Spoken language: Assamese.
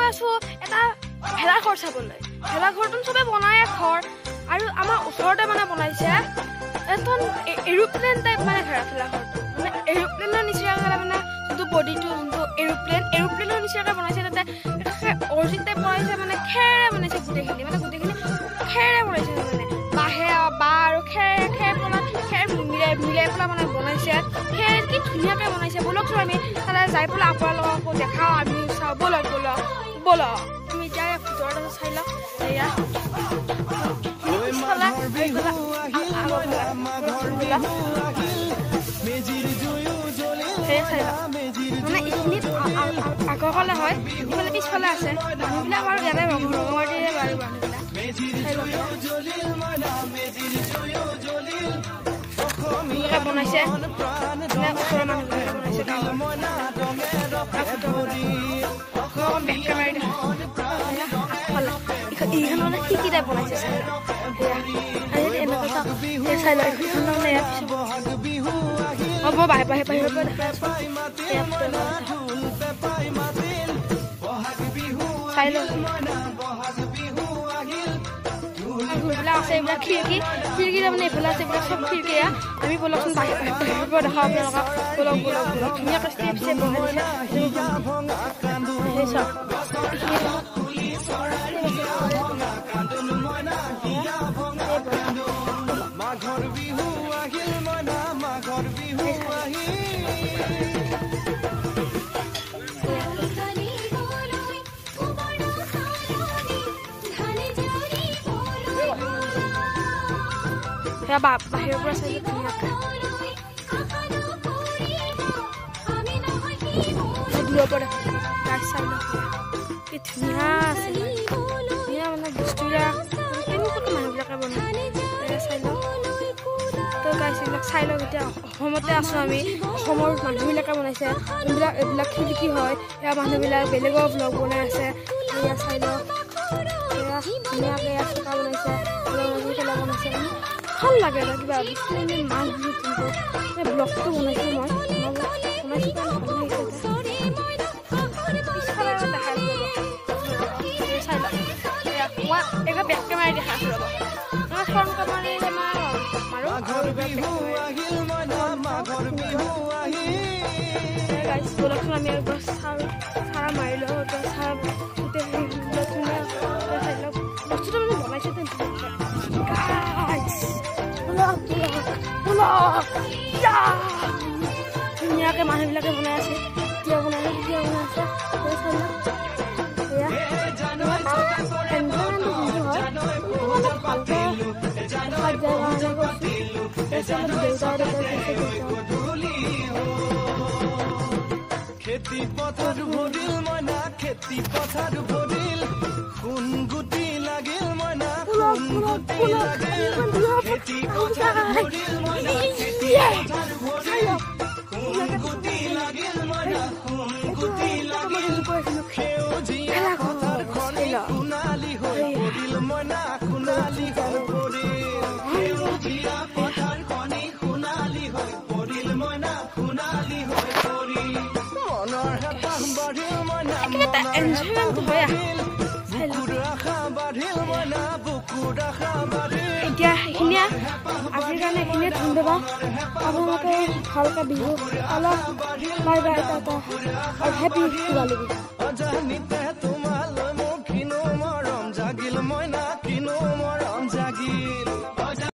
আছো এটা ভেলাঘৰ চাবলৈ ভেলাঘৰটো চবে বনায় ঘৰ আৰু আমাৰ ওচৰতে মানে বনাইছে এখন এৰোপ্লেন টাইপ মানে ভেলাঘৰটো মানে এৰোপ্লেনৰ নিচিনাকৈ মানে যোনটো বডিটো যোনটো এৰোপ্লেনৰ নিচিনাকৈ বনাইছে তাতে অৰিজিন টাইপ বনাইছে মানে খেৰে বনাইছে গোটেইখিনি খেৰে বনাইছে মানে বাঁহে বাঁহ আৰু খেৰ মিলাই পেলাই মানে বনাইছে খেৰ কি ধুনীয়াকৈ বনাইছে ব'লকচোন আমি তাতে যাই পেলাই আপোনালোককো দেখাওঁ আমি চাওঁ ব'লক তুমি এতিয়া ভিতৰত চাই লওক এয়া মানে এইখিনিত আগৰ ফালে হয় ইফালে পিছফালে আছে মানুহবিলাক আৰু ইয়াতে ৰঙৰ দিয়ে বাৰু মানুহবিলাক বনাইছে ওচৰৰ মানুহবিলাকে বনাইছে এইখন মানে কি টাইপ বনাইছে চাই লওক এইখন মানে মই বাহিৰৰ পৰা দেখাই আছো চাই লওক ঘৰবিলাক আছে এইবিলাক খিৰিকী তাৰমানে এইফালে আছে এইবিলাক চব খিৰিকীয়া আমি ব'লকচোন বাহিৰৰ পৰা দেখাওঁ আপোনালোকক ব'লক ধুনীয়াকৈ ষ্টেপ বনাই দিছে চাওক বাহিৰৰ পৰা চাই দূৰৰ পৰা চাই লওক কি ধুনীয়া আছে ধুনীয়া মানে বস্তুবিলাক কেনেকুৱা মানুহবিলাকে বনাই চাই লওক তো গাইছ এইবিলাক চাই লওক এতিয়া অসমতে আছোঁ আমি অসমৰ মানুহবিলাকে বনাইছে এইবিলাক খিৰিকী হয় এয়া মানুহবিলাক বেলেগৰ ব্লগ বনাই আছে এয়া চাই লওক এয়া ধুনীয়াকৈ এয়া চকা বনাইছে খেলা বনাইছে ভাল লাগে আৰু কিবা মাছ বিহু কিন্তু ব্লগটো বনাইছোঁ মই বনাইছোঁ কাৰণে ভাল লাগিছে পিছফালে দেখাই চাই লওক মই একবাৰ বেক কেমেৰা দেখাই আছোঁ ৰ'ব ফ্ৰণ্ট কেমেৰা মাৰোঁ ব'লকচোন আমি একবাৰ চাৰা মাৰি লওঁ চাৰা গোটেই চাই লওক বস্তুটো মানে বনাইছোঁ ধুনীয়াকৈ মানুহবিলাকে বনাই আছে কিয় বনাই আছে খেতি পথাৰ ভৰিল মইনা খেতি পথাৰ ভৰিল কোন গুটি লাগিল মইনা কোন গুটি লাগিল খেতি পথাৰ ভৰিল মইনা খেতি পথাৰ ভৰিল কোন গুটি লাগিল মইনা কোন গুটি লাগিল সেউজীয়া পথাৰ খনি সোণালী হৈ পৰিল মইনা সোণালী হৈ পৰিল সেউজীয়া পথাৰ খনি সোণালী হৈ পৰিল মইনা সোণালী হৈ পৰিল মনৰ হেঁপাহ বাঢ়িল মইনা এটা এনজয়মেণ্ট হয় এতিয়া সেইখিনিয়ে আজিৰ কাৰণে এইখিনিয়ে ধন্যবাদ আপোনালোকে ভালকৈ বিহু অলপ বাই বাই টাটা আৰু হেপী দিৱালী